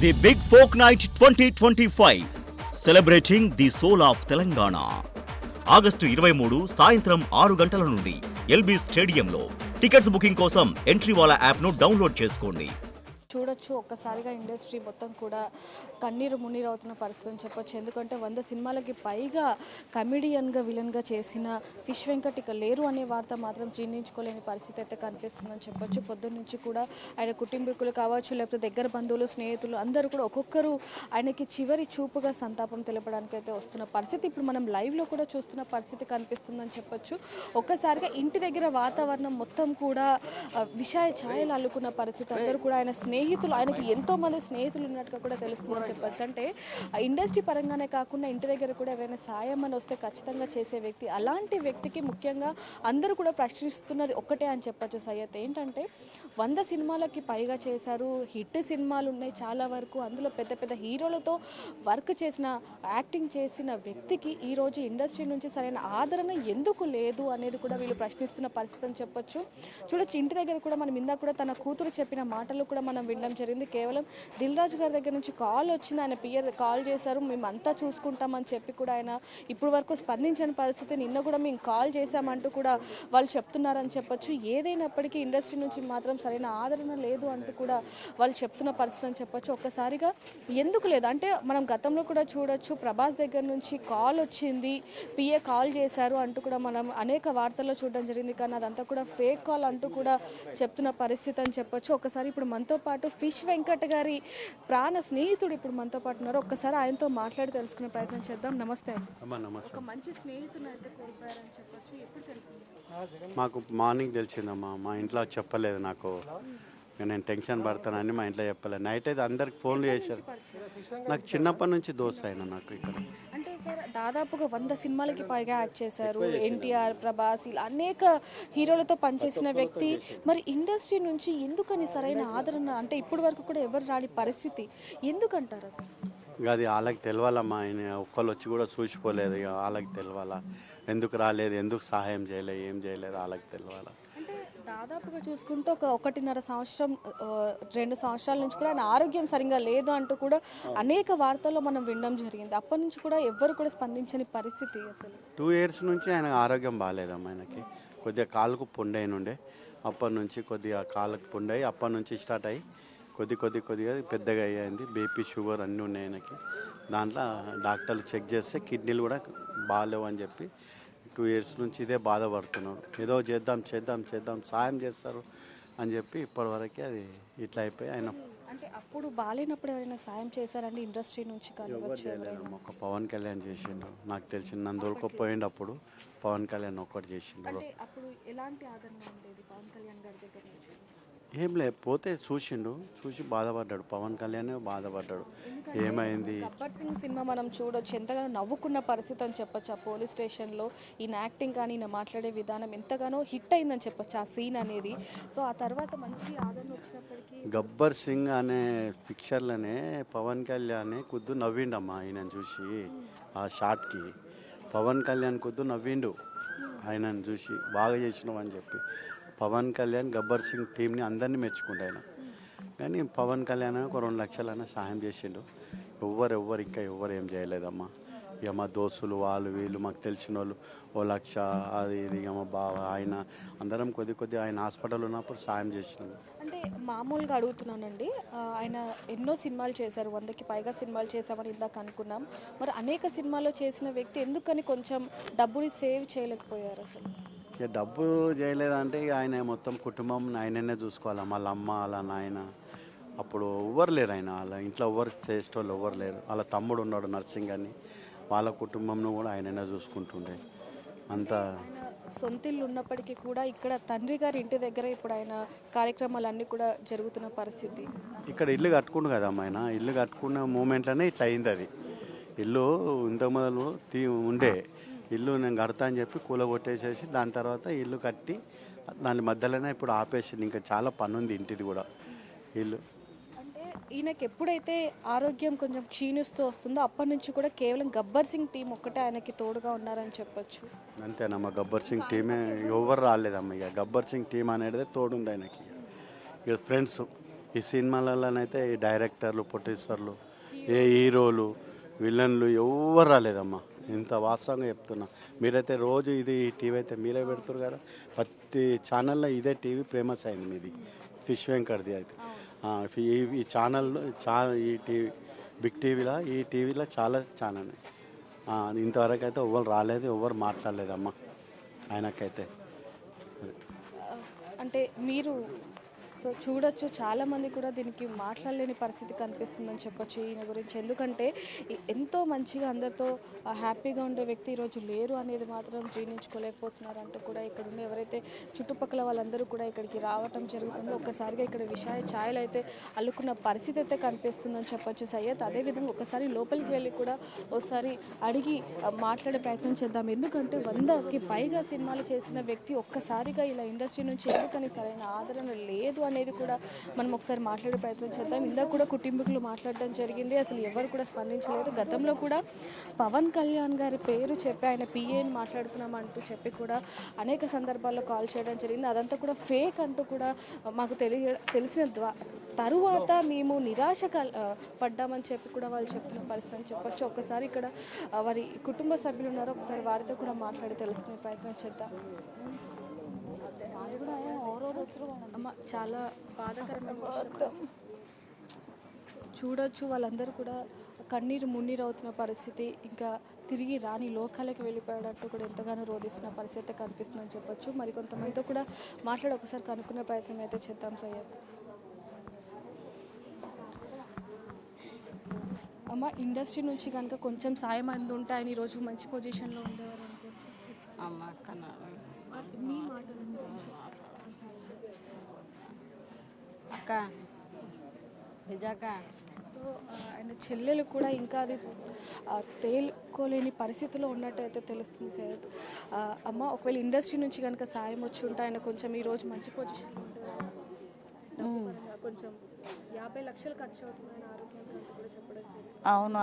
The big folk night 2025 celebrating the soul of Telangana. August 23 సాయంత్రం 6 గంటల నుండి ఎల్బీ స్టేడియంలో. టికెట్స్ బుకింగ్ కోసం ఎంట్రీవాలా యాప్ను డౌన్లోడ్ చేసుకోండి. చూడొచ్చు ఒక్కసారిగా ఇండస్ట్రీ మొత్తం కూడా కన్నీరు మున్నీరు అవుతున్న పరిస్థితి అని చెప్పొచ్చు. ఎందుకంటే 100 సినిమాలకి పైగా కమెడియన్గా విలన్గా చేసిన ఫిష్ వెంకట్ ఇక లేరు అనే వార్త మాత్రం జీర్ణించుకోలేని పరిస్థితి అయితే కనిపిస్తుందని చెప్పొచ్చు. పొద్దున్న నుంచి కూడా ఆయన కుటుంబీకులు కావచ్చు, లేకపోతే దగ్గర బంధువులు, స్నేహితులు అందరూ కూడా ఒక్కొక్కరు ఆయనకి చివరి చూపుగా సంతాపం తెలపడానికి అయితే వస్తున్న పరిస్థితి ఇప్పుడు మనం లైవ్లో కూడా చూస్తున్న పరిస్థితి కనిపిస్తుందని చెప్పొచ్చు. ఒక్కసారిగా ఇంటి దగ్గర వాతావరణం మొత్తం కూడా విషాయ ఛాయలు అల్లుకున్న పరిస్థితి. అందరూ కూడా ఆయన స్నేహితులు, ఆయనకి ఎంతో మంది స్నేహితులు ఉన్నట్టుగా కూడా తెలుస్తుందని చెప్పొచ్చు. అంటే ఇండస్ట్రీ పరంగానే కాకుండా ఇంటి దగ్గర కూడా ఎవరైనా సాయం అని వస్తే ఖచ్చితంగా చేసే వ్యక్తి. అలాంటి వ్యక్తికి ముఖ్యంగా అందరూ కూడా ప్రశ్నిస్తున్నది ఒక్కటే అని చెప్పొచ్చు సయ్యద్. ఏంటంటే 100 సినిమాలకి పైగా చేశారు, హిట్ సినిమాలు ఉన్నాయి చాలా వరకు, అందులో పెద్ద పెద్ద హీరోలతో వర్క్ చేసిన, యాక్టింగ్ చేసిన వ్యక్తికి ఈరోజు ఇండస్ట్రీ నుంచి సరైన ఆదరణ ఎందుకు లేదు అనేది కూడా వీళ్ళు ప్రశ్నిస్తున్న పరిస్థితి అని చెప్పొచ్చు. చూడొచ్చు ఇంటి దగ్గర కూడా మనం ఇందాక కూడా తన కూతురు చెప్పిన మాటలు కూడా మనం వినడం జరిగింది. కేవలం దిల్ రాజు గారి దగ్గర నుంచి కాల్ వచ్చింది, ఆయన పిఆర్ కాల్ చేశారు, మేమంతా చూసుకుంటామని చెప్పి కూడా ఆయన ఇప్పుడు వరకు స్పందించని పరిస్థితి. నిన్న కూడా మేము కాల్ చేశామంటూ కూడా వాళ్ళు చెప్తున్నారని చెప్పొచ్చు. ఏదైనప్పటికీ ఇండస్ట్రీ నుంచి మాత్రం సరైన ఆదరణ లేదు అంటూ కూడా వాళ్ళు చెప్తున్న పరిస్థితి అని చెప్పొచ్చు. ఒక్కసారిగా ఎందుకు లేదు అంటే మనం గతంలో కూడా చూడొచ్చు, ప్రభాస్ దగ్గర నుంచి కాల్ వచ్చింది, పిఏ కాల్ చేశారు అంటూ కూడా మనం అనేక వార్తల్లో చూడడం జరిగింది. కానీ అదంతా కూడా ఫేక్ కాల్ అంటూ కూడా చెప్తున్న పరిస్థితి అని చెప్పొచ్చు. ఒకసారి ఇప్పుడు మనతో పాటు ఫిష్ వెంకట్ గారి ప్రాణ స్నేహితుడు ఇప్పుడు మనతో పాటు ఉన్నారు. ఒక్కసారి ఆయనతో మాట్లాడి తెలుసుకునే ప్రయత్నం చేద్దాం. నమస్తే. నమస్తే. ఒక మంచి స్నేహితుని అయితే కోల్పోయారని చెప్పొచ్చు. ఎప్పుడు తెలిసింది? మాకు మార్నింగ్ తెలిసిందమ్మా. మా ఇంట్లో చెప్పలేదు నాకు. నేను టెన్షన్ పడతానని మా ఇంట్లో చెప్పలేదు. నైట్ అయితే అందరికి ఫోన్లు చేశారు. నాకు చిన్నప్పటి నుంచి దోస్త్ అయినా నాకు ఇక్కడ. అంటే సార్ దాదాపుగా 100 సినిమాలకి పైగా యాక్ట్ చేశారు. ఎన్టీఆర్, ప్రభాస్ ఇలా అనేక హీరోలతో పనిచేసిన వ్యక్తి. మరి ఇండస్ట్రీ నుంచి ఎందుకని సరైన ఆదరణ అంటే ఇప్పటి వరకు కూడా ఎవరు రాని పరిస్థితి ఎందుకంటారు అసలు? ఇక అది వాళ్ళకి తెలియాలమ్మా. ఆయన ఒక్కళ్ళు వచ్చి కూడా చూసిపోలేదు. ఇక వాళ్ళకి తెలియాలా ఎందుకు రాలేదు, ఎందుకు సహాయం చేయలేదు, ఏం చేయలేదు, వాళ్ళకి తెలియాలా. అంటే దాదాపుగా చూసుకుంటే ఒక 1.5 సంవత్సరం 2 సంవత్సరాల నుంచి కూడా ఆయన ఆరోగ్యం సరిగా లేదు అంటూ కూడా అనేక వార్తల్లో మనం వినడం జరిగింది. అప్పటి నుంచి కూడా ఎవ్వరు కూడా స్పందించని పరిస్థితి. అసలు 2 years నుంచి ఆయన ఆరోగ్యం బాగాలేదమ్మా. ఆయనకి కొద్దిగా కాలుకు పుండై నుండే, అప్పటి నుంచి కొద్దిగా కాళ్ళకు పుండై అప్పటి నుంచి స్టార్ట్ అయ్యి కొద్దిగా పెద్దగా అయ్యింది. బీపీ, షుగర్ అన్నీ ఉన్నాయి ఆయనకి. దాంట్లో డాక్టర్లు చెక్ చేస్తే కిడ్నీలు కూడా బాగాలేవు అని చెప్పి 2 years నుంచి ఇదే బాధపడుతున్నాడు. ఏదో చేద్దాం సాయం చేస్తారు అని చెప్పి ఇప్పటివరకు అది ఇట్లా అయిపోయి ఆయన. అంటే అప్పుడు బాగాలేనప్పుడు ఎవరైనా సాయం చేశారండి ఇండస్ట్రీ నుంచి? ఒక పవన్ కళ్యాణ్ చేసిండు, నాకు తెలిసిన నందోలుకోపోయిండు. అప్పుడు పవన్ కళ్యాణ్ ఒక్కటి చేసిండు. అంటే అప్పుడు ఎలాంటి ఆదరణ ఉండేది పవన్ కళ్యాణ్ గారి దగ్గర నుంచి? ఏం లేదు, పోతే చూసి బాధపడ్డాడు. పవన్ కళ్యాణ్ బాధపడ్డాడు. ఏమైంది? గబ్బర్ సింగ్ సినిమా మనం చూడొచ్చు, ఎంతగానో నవ్వుకున్న పరిస్థితి అని చెప్పొచ్చు. ఆ పోలీస్ స్టేషన్లో ఈయన యాక్టింగ్ కానీ ఈయన మాట్లాడే విధానం ఎంతగానో హిట్ అయిందని చెప్పొచ్చు ఆ సీన్ అనేది. సో ఆ తర్వాత మంచి ఆదరణ వచ్చినప్పటికీ గబ్బర్ సింగ్ అనే పిక్చర్లోనే పవన్ కళ్యాణ్ కొద్దు నవ్విండమ్మా. ఆయనను చూసి ఆ షాట్కి పవన్ కళ్యాణ్ కొద్దు నవ్విండు. ఆయనను చూసి బాగా చేసినావు అని చెప్పి పవన్ కళ్యాణ్ గబ్బర్ సింగ్ టీంని అందరినీ మెచ్చుకుంటా ఆయన. కానీ పవన్ కళ్యాణ్ ఒక 2 లక్షలైనా సహాయం చేసిండు. ఇంకా ఎవ్వరు ఏం చేయలేదమ్మా. ఇక మా దోస్తులు వాళ్ళు వీళ్ళు మాకు తెలిసిన వాళ్ళు 1 లక్ష అది ఇది ఇక మా బావ ఆయన అందరం కొద్ది ఆయన హాస్పిటల్ ఉన్నప్పుడు సాయం చేసినాము. అంటే మామూలుగా అడుగుతున్నానండి, ఆయన ఎన్నో సినిమాలు చేశారు, 100కి పైగా సినిమాలు చేశామని ఇందాక అనుకున్నాం. మరి అనేక సినిమాలు చేసిన వ్యక్తి ఎందుకని కొంచెం డబ్బుని సేవ్ చేయలేకపోయారు అసలు? ఇక డబ్బు చేయలేదంటే ఇక ఆయన మొత్తం కుటుంబం ఆయననే చూసుకోవాలి. వాళ్ళ అమ్మ వాళ్ళ నాయన అప్పుడు ఎవ్వరు లేరు. ఆయన వాళ్ళ ఇంట్లో ఎవ్వరు చేసేటోళ్ళు ఎవ్వరు లేరు. వాళ్ళ తమ్ముడు ఉన్నాడు నర్సింగ్ అని, వాళ్ళ కుటుంబంను కూడా ఆయననే చూసుకుంటుండే. అంతా సొంతిల్లు ఉన్నప్పటికీ కూడా ఇక్కడ తండ్రి గారి ఇంటి దగ్గర ఇప్పుడు ఆయన కార్యక్రమాలన్నీ కూడా జరుగుతున్న పరిస్థితి. ఇక్కడ ఇల్లు కట్టుకుండు కదమ్మా. ఆయన ఇల్లు కట్టుకున్న మూమెంట్లోనే ఇట్లా అయింది. అది ఇల్లు ఇంత మొదలు ఉండే ఇల్లు నేను కడతా అని చెప్పి కూలగొట్టేసేసి దాని తర్వాత ఇల్లు కట్టి దాని మధ్యలోనే ఇప్పుడు ఆపేసింది. ఇంకా చాలా పని ఉంది ఇంటిది కూడా. ఇల్లు అంటే ఈయనకి ఎప్పుడైతే ఆరోగ్యం కొంచెం క్షీణిస్తూ వస్తుందో అప్పటి నుంచి కూడా కేవలం గబ్బర్ సింగ్ టీం ఒక్కటే ఆయనకి తోడుగా ఉన్నారని చెప్పొచ్చు. అంతేనమ్మా. గబ్బర్ సింగ్ టీమే ఎవరు రాలేదమ్మా. ఇక గబ్బర్ సింగ్ టీం అనేది తోడుంది ఆయనకి. ఇక ఫ్రెండ్స్ ఈ సినిమాలలోనైతే ఈ డైరెక్టర్లు, ప్రొడ్యూసర్లు, ఏ హీరోలు, విలన్లు ఎవరు రాలేదమ్మా. ఇంత వాస్తవంగా చెప్తున్నా. మీరైతే రోజు ఇది ఈ టీవీ అయితే మీరే పెడుతురు కదా, ప్రతి ఛానల్లో ఇదే టీవీ ఫేమస్ అయింది మీది, ఫిష్ వెంకట్ది అయితే. ఈ ఛానల్ ఈ టీవీ బిగ్ టీవీలో, ఈ టీవీలో చాలా ఛానల్. ఇంతవరకు అయితే ఎవరు రాలేదు, ఎవరు మాట్లాడలేదమ్మా ఆయనకైతే. అంటే మీరు సో చూడొచ్చు, చాలామంది కూడా దీనికి మాట్లాడలేని పరిస్థితి కనిపిస్తుందని చెప్పొచ్చు ఈయన గురించి. ఎందుకంటే ఎంతో మంచిగా అందరితో హ్యాపీగా ఉండే వ్యక్తి ఈరోజు లేరు అనేది మాత్రం జీర్ణించుకోలేకపోతున్నారు అంటూ కూడా ఇక్కడ ఉన్న ఎవరైతే చుట్టుపక్కల వాళ్ళందరూ కూడా ఇక్కడికి రావటం జరుగుతుందో ఒక్కసారిగా ఇక్కడ ఛాయలు అయితే అల్లుకున్న పరిస్థితి అయితే కనిపిస్తుందని చెప్పొచ్చు సయ్యద్. అదేవిధంగా ఒకసారి లోపలికి వెళ్ళి కూడా ఒకసారి అడిగి మాట్లాడే ప్రయత్నం చేద్దాం. ఎందుకంటే 100కి పైగా సినిమాలు చేసిన వ్యక్తి ఒక్కసారిగా ఇలా ఇండస్ట్రీ నుంచి ఎందుకని సరైన ఆదరణ లేదు అనేది కూడా మనం ఒకసారి మాట్లాడే ప్రయత్నం చేద్దాం. ఇందాక కూడా కుటుంబీకులు మాట్లాడడం జరిగింది, అసలు ఎవరు కూడా స్పందించలేదు. గతంలో కూడా పవన్ కళ్యాణ్ గారి పేరు చెప్పి ఆయన పిఏని మాట్లాడుతున్నాం అంటూ చెప్పి కూడా అనేక సందర్భాల్లో కాల్ చేయడం జరిగింది. అదంతా కూడా ఫేక్ అంటూ కూడా మాకు తెలిసిన తరువాత మేము నిరాశ పడ్డామని చెప్పి కూడా వాళ్ళు చెప్తున్న పరిస్థితి అని చెప్పొచ్చు. ఒక్కసారి ఇక్కడ వారి కుటుంబ సభ్యులు ఉన్నారు, ఒకసారి వారితో కూడా మాట్లాడి తెలుసుకునే ప్రయత్నం చేద్దాం. అమ్మ, చాలా బాధాకరంగా చూడొచ్చు, వాళ్ళందరూ కూడా కన్నీరు మున్నీరు అవుతున్న పరిస్థితి, ఇంకా తిరిగి రాని లోకాలకు వెళ్ళిపోయాడంటూ కూడా ఎంతగానో రోధిస్తున్న పరిస్థితి కనిపిస్తుందని చెప్పొచ్చు. మరి కొంతమందితో కూడా మాట్లాడి ఒకసారి కనుక్కునే ప్రయత్నం అయితే చేద్దాం సయ్యద్. అమ్మ, ఇండస్ట్రీ నుంచి కనుక కొంచెం సాయం అందుంటే ఆయన ఈరోజు మంచి పొజిషన్లో ఉండేవారు అనుకోవచ్చు. అక్క నిజాక సో ఆయన చెల్లెలు కూడా ఇంకా అది తేలుకోలేని పరిస్థితిలో ఉన్నట్టయితే తెలుస్తుంది సయ్యద్. అమ్మ, ఒకవేళ ఇండస్ట్రీ నుంచి కనుక సాయం వచ్చి ఉంటే ఆయన కొంచెం ఈరోజు మంచి పొజిషన్లో ఉండేవారు. కొంచెం 50 లక్షలు ఖర్చు అవుతుందని ఆరోగ్యానికి కూడా చెప్పడం జరిగింది. అవును,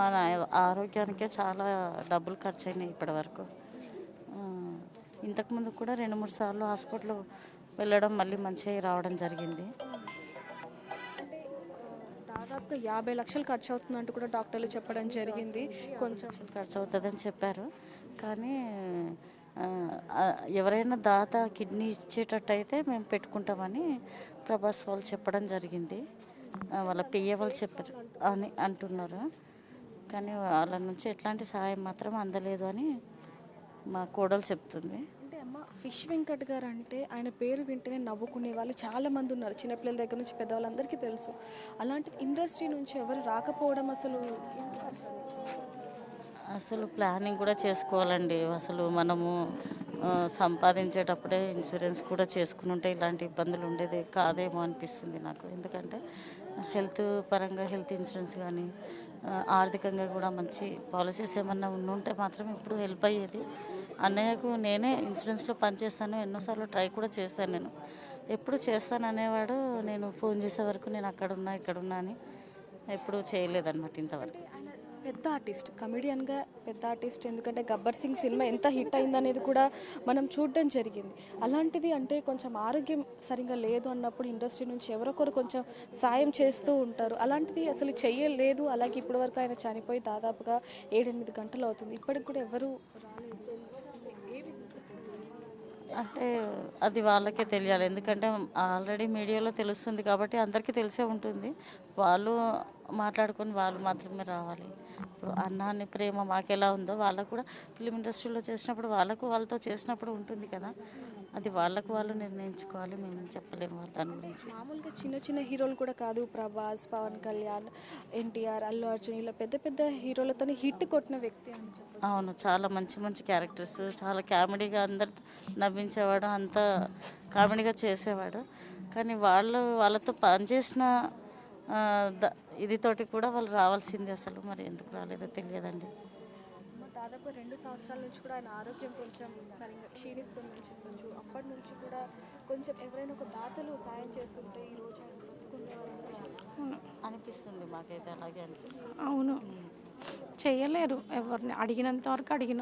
ఆరోగ్యానికే చాలా డబ్బులు ఖర్చు అయినాయి ఇప్పటి వరకు. ఇంతకుముందు కూడా 2-3 సార్లు హాస్పిటల్ వెళ్ళడం, మళ్ళీ మంచిగా రావడం జరిగింది. దాదాపుగా 50 లక్షలు ఖర్చు అవుతుందంటూ కూడా డాక్టర్లు చెప్పడం జరిగింది. కొంచెం ఖర్చు అవుతుందని చెప్పారు, కానీ ఎవరైనా దాత కిడ్నీ ఇచ్చేటట్టయితే మేము పెట్టుకుంటామని ప్రభాస్ వాళ్ళు చెప్పడం జరిగింది. వాళ్ళ పిఏ వాళ్ళు చెప్పారు అని అంటున్నారు, కానీ వాళ్ళ నుంచి ఎట్లాంటి సహాయం మాత్రం అందలేదు అని మా కోడలు చెప్తుంది. అంటే అమ్మ, ఫిష్ వెంకట్ గారు అంటే ఆయన పేరు వింటేనే నవ్వుకునే వాళ్ళు చాలామంది ఉన్నారు, చిన్నపిల్లల దగ్గర నుంచి పెద్దవాళ్ళందరికీ తెలుసు. అలాంటి ఇండస్ట్రీ నుంచి ఎవరు రాకపోవడం అసలు ప్లానింగ్ కూడా చేసుకోవాలండి. అసలు మనము సంపాదించేటప్పుడే ఇన్సూరెన్స్ కూడా చేసుకుని ఉంటే ఇలాంటి ఇబ్బందులు ఉండేది కాదేమో అనిపిస్తుంది నాకు. ఎందుకంటే హెల్త్ పరంగా హెల్త్ ఇన్సూరెన్స్ కానీ ఆర్థికంగా కూడా మంచి పాలసీస్ ఏమన్నా ఉంటే మాత్రం ఇప్పుడు హెల్ప్ అయ్యేది. అన్నయ్యకు నేనే ఇన్సూరెన్స్లో పనిచేస్తాను, ఎన్నోసార్లు ట్రై కూడా చేశాను. నేను ఎప్పుడు చేస్తాను అనేవాడు, నేను ఫోన్ చేసే వరకు నేను అక్కడున్నా ఇక్కడున్నా అని ఎప్పుడు చేయలేదన్నమాట ఇంతవరకు. పెద్ద ఆర్టిస్ట్, కమెడియన్గా పెద్ద ఆర్టిస్ట్. ఎందుకంటే గబ్బర్ సింగ్ సినిమా ఎంత హిట్ అయిందనేది కూడా మనం చూడడం జరిగింది. అలాంటిది అంటే కొంచెం ఆరోగ్యం సరిగా లేదు అన్నప్పుడు ఇండస్ట్రీ నుంచి ఎవరొకరు కొంచెం సాయం చేస్తూ ఉంటారు. అలాంటిది అసలు చెయ్యలేదు. అలాగే ఇప్పటివరకు ఆయన చనిపోయి దాదాపుగా 7-8 గంటలు అవుతుంది, ఇప్పటికి కూడా ఎవరు రాలేదు. అంటే అది వాళ్ళకే తెలియాలి, ఎందుకంటే ఆల్రెడీ మీడియాలో తెలుస్తుంది కాబట్టి అందరికీ తెలిసే ఉంటుంది. వాళ్ళు మాట్లాడుకొని వాళ్ళు మాత్రమే రావాలి. ఇప్పుడు అన్నాన్ని ప్రేమ మాకెలా ఉందో వాళ్ళకు కూడా ఫిలిం ఇండస్ట్రీలో చేసినప్పుడు వాళ్ళతో చేసినప్పుడు ఉంటుంది కదా, అది వాళ్ళకు వాళ్ళు నిర్ణయించుకోవాలి. మేము చెప్పలేము దాని గురించి. మామూలుగా చిన్న చిన్న హీరోలు కూడా కాదు, ప్రభాస్, పవన్ కళ్యాణ్, ఎన్టీఆర్, అల్లు అర్జున్, ఇలా పెద్ద పెద్ద హీరోలతో హిట్ కొట్టిన వ్యక్తి అని చెప్పారు. అవును, చాలా మంచి మంచి క్యారెక్టర్స్, చాలా కామెడీగా అందరితో నవ్వించేవాడు, అంతా కామెడీగా చేసేవాడు. కానీ వాళ్ళతో పనిచేసిన ఇదితోటి కూడా వాళ్ళు రావాల్సింది, అసలు మరి ఎందుకు రాలేదో తెలియదండి. దాదాపు 2 సంవత్సరాల నుంచి కూడా ఆయన ఆరోగ్యం కొంచెం సరిగ్గా క్షీణిస్తుందని చెప్పచ్చు. అప్పటి నుంచి కూడా కొంచెం ఎవరైనా ఒక దాతలు సాయం చేస్తుంటే ఈరోజు ఆయన బ్రతుకుండేవారు అనిపిస్తుంది, మాకైతే అలాగే అనిపిస్తుంది. అవును, చెయ్యలేరు. ఎవరిని అడిగినంత వరకు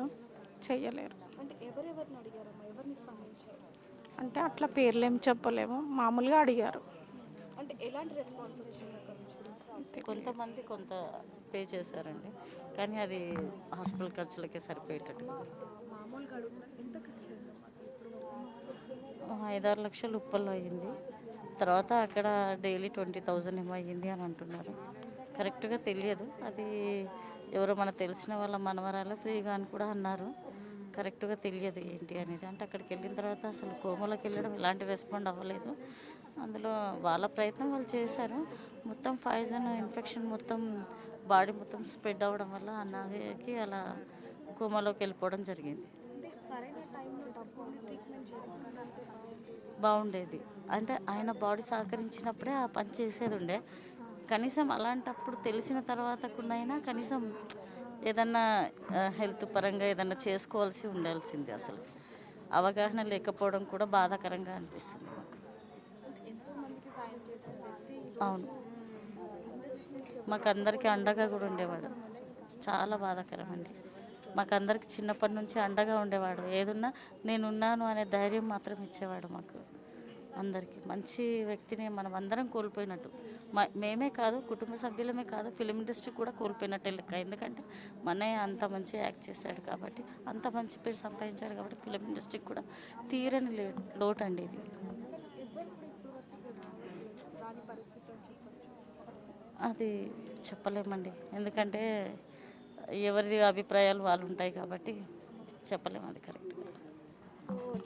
చెయ్యలేరు. అంటే ఎవరెవరిని అడిగారమ్మా, ఎవరిని స్పందించారు? అంటే అట్లా పేర్లేం చెప్పలేము, మామూలుగా అడిగారు. అంటే అంటే ఎలాంటి రెస్పాన్స్ వచ్చింది అక్కడ నుంచి? కొంతమంది కొంత పే చేశారండి, కానీ అది హాస్పిటల్ ఖర్చులకే సరిపోయేటట్టు. మామూలుగా అడుగుతున్నారు, ఎంత ఖర్చు అయింది ఇప్పుడు? 5-6 లక్షలు ఉప్పల్లో అయ్యింది. తర్వాత అక్కడ డైలీ 20,000 ఏమో అయ్యింది అని అంటున్నారు. కరెక్ట్గా తెలియదు, అది ఎవరో మనకు తెలిసిన వాళ్ళ మనవరాలు ఫ్రీగా అని కూడా అన్నారు. కరెక్ట్గా తెలియదు ఏంటి అనేది. అంటే అక్కడికి వెళ్ళిన తర్వాత అసలు కోమలోకి వెళ్ళడం ఎలాంటి రెస్పాండ్ అవ్వలేదు. అందులో వాళ్ళ ప్రయత్నం వాళ్ళు చేశారు. మొత్తం పాయిజన్ ఇన్ఫెక్షన్ మొత్తం బాడీ మొత్తం స్ప్రెడ్ అవ్వడం వల్ల అన్నకి అలా కోమలోకి వెళ్ళిపోవడం జరిగింది. అంటే సరైన టైంలో డబ్బు ట్రీట్మెంట్ చేయకపోతే బాగుండేది. అంటే ఆయన బాడీ సహకరించినప్పుడే ఆ పని చేసేది ఉండే. కనీసం అలాంటప్పుడు తెలిసిన తర్వాత అయినా కనీసం ఏదన్నా హెల్త్ పరంగా ఏదన్నా చేసుకోవాల్సి ఉండాల్సింది. అసలు అవగాహన లేకపోవడం కూడా బాధాకరంగా అనిపిస్తుంది మాకు. ఎంతో మందికి సాయం చేసిన వ్యక్తి అవును, మాకందరికీ అండగా కూడా ఉండేవాడు. చాలా బాధాకరం అండి. మాకందరికి చిన్నప్పటి నుంచి అండగా ఉండేవాడు. ఏదున్నా నేనున్నాను అనే ధైర్యం మాత్రం ఇచ్చేవాడు మాకు అందరికీ. మంచి వ్యక్తిని మనం అందరం కోల్పోయినట్టు, మేమే కాదు కుటుంబ సభ్యులమే కాదు ఫిలిం ఇండస్ట్రీ కూడా కోల్పోయినట్టే లెక్క. ఎందుకంటే మనయ్య అంత మంచి యాక్ట్ చేశాడు కాబట్టి, అంత మంచి పేరు సంపాదించాడు కాబట్టి ఫిలిం ఇండస్ట్రీకి కూడా తీరని లోటు అండి ఇది. అది చెప్పలేమండి, ఎందుకంటే ఎవరిది అభిప్రాయాలు వాళ్ళు ఉంటాయి కాబట్టి చెప్పలేము అది కరెక్ట్గా.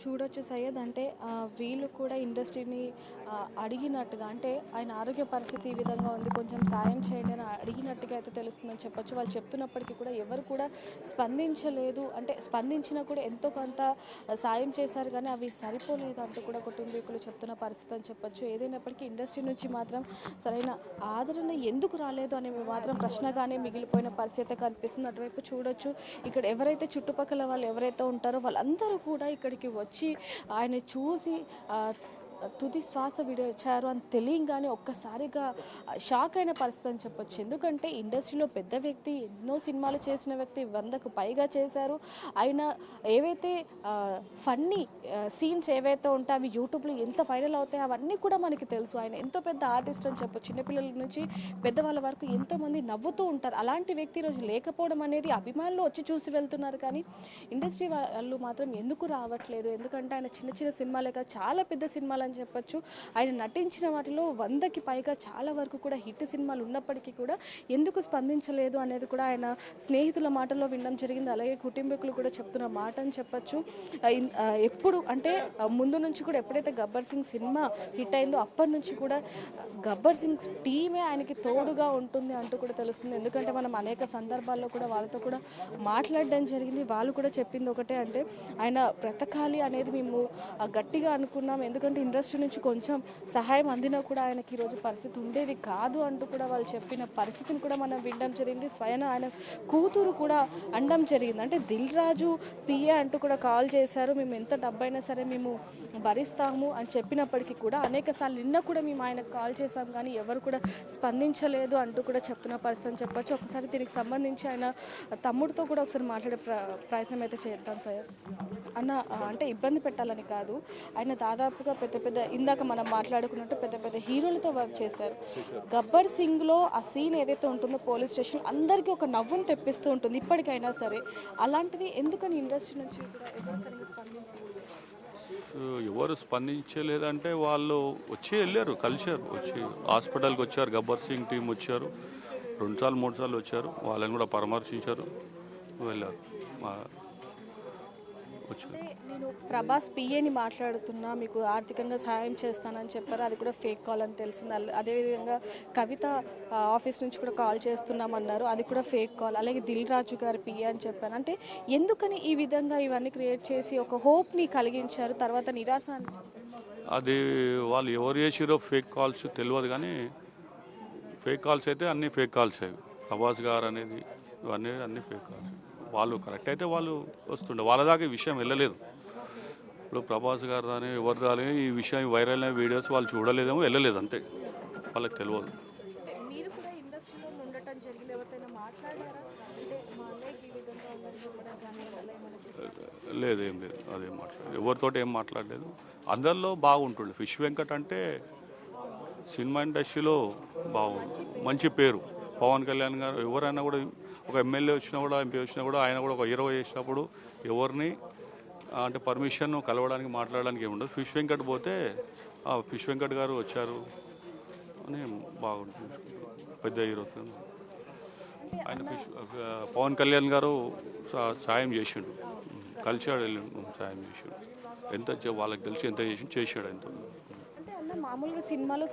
చూడొచ్చు సయ్యద్, అంటే వీళ్ళు కూడా ఇండస్ట్రీని అడిగినట్టుగా, అంటే ఆయన ఆరోగ్య పరిస్థితి ఈ విధంగా ఉంది, కొంచెం సాయం చేయండి అని అడిగినట్టుగా అయితే తెలుస్తుందని చెప్పొచ్చు. వాళ్ళు చెప్తున్నప్పటికీ కూడా ఎవరు కూడా స్పందించలేదు. అంటే స్పందించినా కూడా ఎంతో కొంత సాయం చేశారు, కానీ అవి సరిపోలేదు అంటూ కూడా కుటుంబీకులు చెప్తున్న పరిస్థితి అని చెప్పొచ్చు. ఏదైనప్పటికీ ఇండస్ట్రీ నుంచి మాత్రం సరైన ఆదరణ ఎందుకు రాలేదు అనే మాత్రం ప్రశ్నగానే మిగిలిపోయిన పరిస్థితి కనిపిస్తుంది. అటువైపు చూడొచ్చు, ఇక్కడ ఎవరైతే చుట్టుపక్కల వాళ్ళు ఎవరైతే ఉంటారో వాళ్ళందరూ కూడా ఇక్కడికి వచ్చి ఆయన చూసి తుది శ్వాస విడిచారు అని తెలియగానే ఒక్కసారిగా షాక్ అయిన పరిస్థితి అని చెప్పొచ్చు. ఎందుకంటే ఇండస్ట్రీలో పెద్ద వ్యక్తి, ఎన్నో సినిమాలు చేసిన వ్యక్తి, 100కు పైగా చేశారు. ఆయన ఏవైతే ఫన్నీ సీన్స్ ఏవైతే ఉంటాయి అవి యూట్యూబ్లో ఎంత వైరల్ అవుతాయి అవన్నీ కూడా మనకి తెలుసు. ఆయన ఎంతో పెద్ద ఆర్టిస్ట్ అని చెప్పొచ్చు. చిన్నపిల్లల నుంచి పెద్దవాళ్ళ వరకు ఎంతోమంది నవ్వుతూ ఉంటారు. అలాంటి వ్యక్తి ఈరోజు లేకపోవడం అనేది అభిమానులు వచ్చి చూసి వెళ్తున్నారు, కానీ ఇండస్ట్రీ వాళ్ళు మాత్రం ఎందుకు రావట్లేదు? ఎందుకంటే ఆయన చిన్న చిన్న సినిమాలే కాదు, చాలా పెద్ద సినిమాలు చెప్పొచ్చు. ఆయన నటించిన వాటిలో 100కి పైగా చాలా వరకు కూడా హిట్ సినిమాలు ఉన్నప్పటికీ కూడా ఎందుకు స్పందించలేదు అనేది కూడా ఆయన స్నేహితుల మాటల్లో వినడం జరిగింది. అలాగే కుటుంబీకులు కూడా చెప్తున్న మాట అని చెప్పొచ్చు. ఎప్పుడు అంటే ముందు నుంచి కూడా ఎప్పుడైతే గబ్బర్ సింగ్ సినిమా హిట్ అయిందో అప్పటి నుంచి కూడా గబ్బర్ సింగ్ టీమే ఆయనకి తోడుగా ఉంటుంది అంటూ కూడా తెలుస్తుంది. ఎందుకంటే మనం అనేక సందర్భాల్లో కూడా వాళ్ళతో కూడా మాట్లాడడం జరిగింది. వాళ్ళు కూడా చెప్పింది ఒకటే, అంటే ఆయన బ్రతకాలి అనేది మేము గట్టిగా అనుకున్నాం. ఎందుకంటే ఇండస్ట్రీ నుంచి కొంచెం సహాయం అందినా కూడా ఆయనకి ఈరోజు పరిస్థితి ఉండేది కాదు అంటూ కూడా వాళ్ళు చెప్పిన పరిస్థితిని కూడా మనం వినడం జరిగింది. స్వయం ఆయన కూతురు కూడా అనడం జరిగింది. అంటే దిల్ రాజు పిఏ అంటూ కూడా కాల్ చేశారు, మేము ఎంత డబ్బైనా సరే మేము భరిస్తాము అని చెప్పినప్పటికీ కూడా అనేక సార్లు నిన్న కూడా మేము ఆయనకు కాల్ చేశాం, కానీ ఎవరు కూడా స్పందించలేదు అంటూ కూడా చెప్తున్న పరిస్థితి అని చెప్పొచ్చు. ఒకసారి దీనికి సంబంధించి ఆయన తమ్ముడితో కూడా ఒకసారి మాట్లాడే ప్రయత్నం అయితే చేద్దాం సార్. అన్న, అంటే ఇబ్బంది పెట్టాలని కాదు, ఆయన దాదాపుగా పెద్ద పెద్ద ఇందాక మనం మాట్లాడుకున్నట్టు పెద్ద పెద్ద హీరోలతో వర్క్ చేశారు. గబ్బర్ సింగ్లో ఆ సీన్ ఏదైతే ఉంటుందో పోలీస్ స్టేషన్ అందరికీ ఒక నవ్వును తెప్పిస్తూ ఉంటుంది ఇప్పటికైనా సరే. అలాంటిది ఎందుకని ఇండస్ట్రీ నుంచి కూడా ఎవరు సరిగ్గా స్పందించలేదు? ఎవరు స్పందించలేదంటే వాళ్ళు వచ్చి వెళ్ళారు, కలిశారు, వచ్చి హాస్పిటల్కి వచ్చారు. గబ్బర్ సింగ్ టీం వచ్చారు, 2 సార్లు 3 సార్లు వచ్చారు, వాళ్ళని కూడా పరామర్శించారు, వెళ్ళారు. నేను ప్రభాస్ పిఏని మాట్లాడుతున్నా, మీకు ఆర్థికంగా సహాయం చేస్తానని చెప్పారు, అది కూడా ఫేక్ కాల్ అని తెలిసింది. అదేవిధంగా కవిత ఆఫీస్ నుంచి కూడా కాల్ చేస్తున్నామన్నారు, అది కూడా ఫేక్ కాల్. అలాగే దిల్ రాజు గారి పిఏ అని చెప్పాను. అంటే ఎందుకని ఈ విధంగా ఇవన్నీ క్రియేట్ చేసి ఒక హోప్ని కలిగించారు, తర్వాత నిరాశ అని? అది వాళ్ళు ఎవరు చేసిరో ఫేక్ కాల్స్ తెలియదు, కానీ ఫేక్ కాల్స్ అయితే అన్నీ ఫేక్ కాల్స్ అవి. ప్రభాస్ గారు అనేది ఇవన్నీ అన్నీ ఫేక్ కాల్స్. వాళ్ళు కరెక్ట్ అయితే వాళ్ళు వస్తుండే, వాళ్ళ దాకా ఈ విషయం వెళ్ళలేదు. ఇప్పుడు ప్రభాస్ గారు కానీ ఎవరు కానీ ఈ విషయం వైరల్ అయిన వీడియోస్ వాళ్ళు చూడలేదేమో, వెళ్ళలేదు అంతే, వాళ్ళకి తెలియదు. మీరు కూడా ఇండస్ట్రీలో ఉండటం జరిగింది, ఎవరితోనైనా మాట్లాడారా? అంటే మా అన్నయ్యకి ఈ విధంగా ఉందని చెప్పడం కానీ అలా ఏమైనా చెప్పారా? లేదు, ఏం లేదు, అదేం మాట్లాడలేదు, ఎవరితోటి ఏం మాట్లాడలేదు. అందరిలో బాగుంటుండే. ఫిష్ వెంకట్ అంటే సినిమా ఇండస్ట్రీలో మంచి పేరు. పవన్ కళ్యాణ్ గారు ఎవరైనా కూడా, ఒక ఎమ్మెల్యే వచ్చినా కూడా, ఎంపీ వచ్చినా కూడా, ఆయన కూడా ఒక హీరో చేసినప్పుడు ఎవరిని అంటే పర్మిషన్ కలవడానికి మాట్లాడడానికి ఏముండదు. ఫిష్ వెంకట్ పోతే ఫిష్ వెంకట్ గారు వచ్చారు అని బాగుంటుంది. పెద్ద హీరోస్ ఆయన పవన్ కళ్యాణ్ గారు సాయం చేసిండు, కలిసాడు, వెళ్ళి సాయం చేసిండు. ఎంత వాళ్ళకి తెలిసి ఎంత చేసాడు ఎంత. అంటే అన్న మామూలుగా సినిమాలు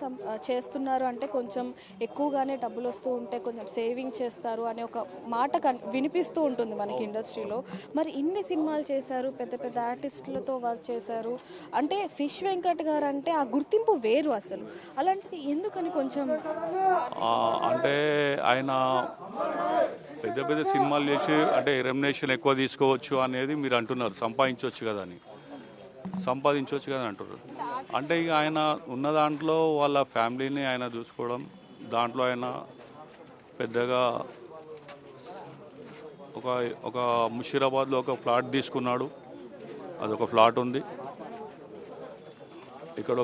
చేస్తున్నారు అంటే కొంచెం ఎక్కువగానే డబ్బులు వస్తూ ఉంటే కొంచెం సేవింగ్ చేస్తారు అనే ఒక మాట వినిపిస్తూ ఉంటుంది మనకి ఇండస్ట్రీలో. మరి ఇన్ని సినిమాలు చేశారు, పెద్ద పెద్ద ఆర్టిస్టులతో వర్క్ చేశారు అంటే ఫిష్ వెంకట్ గారు అంటే ఆ గుర్తింపు వేరు అసలు. అలాంటిది ఎందుకని కొంచెం అంటే ఆయన పెద్ద పెద్ద సినిమాలు చేసి అంటే రెమ్యునరేషన్ ఎక్కువ తీసుకోవచ్చు అనేది మీరు అంటున్నారు, సంపాదించవచ్చు కదా అని. సంపాదించవచ్చు కదా అంటారు. అంటే ఇక ఆయన ఉన్న దాంట్లో వాళ్ళ ఫ్యామిలీని ఆయన చూసుకోవడం, దాంట్లో ఆయన పెద్దగా ఒక ముషీరాబాద్లో ఒక ఫ్లాట్ తీసుకున్నాడు, అదొక ఫ్లాట్ ఉంది. ఇక్కడ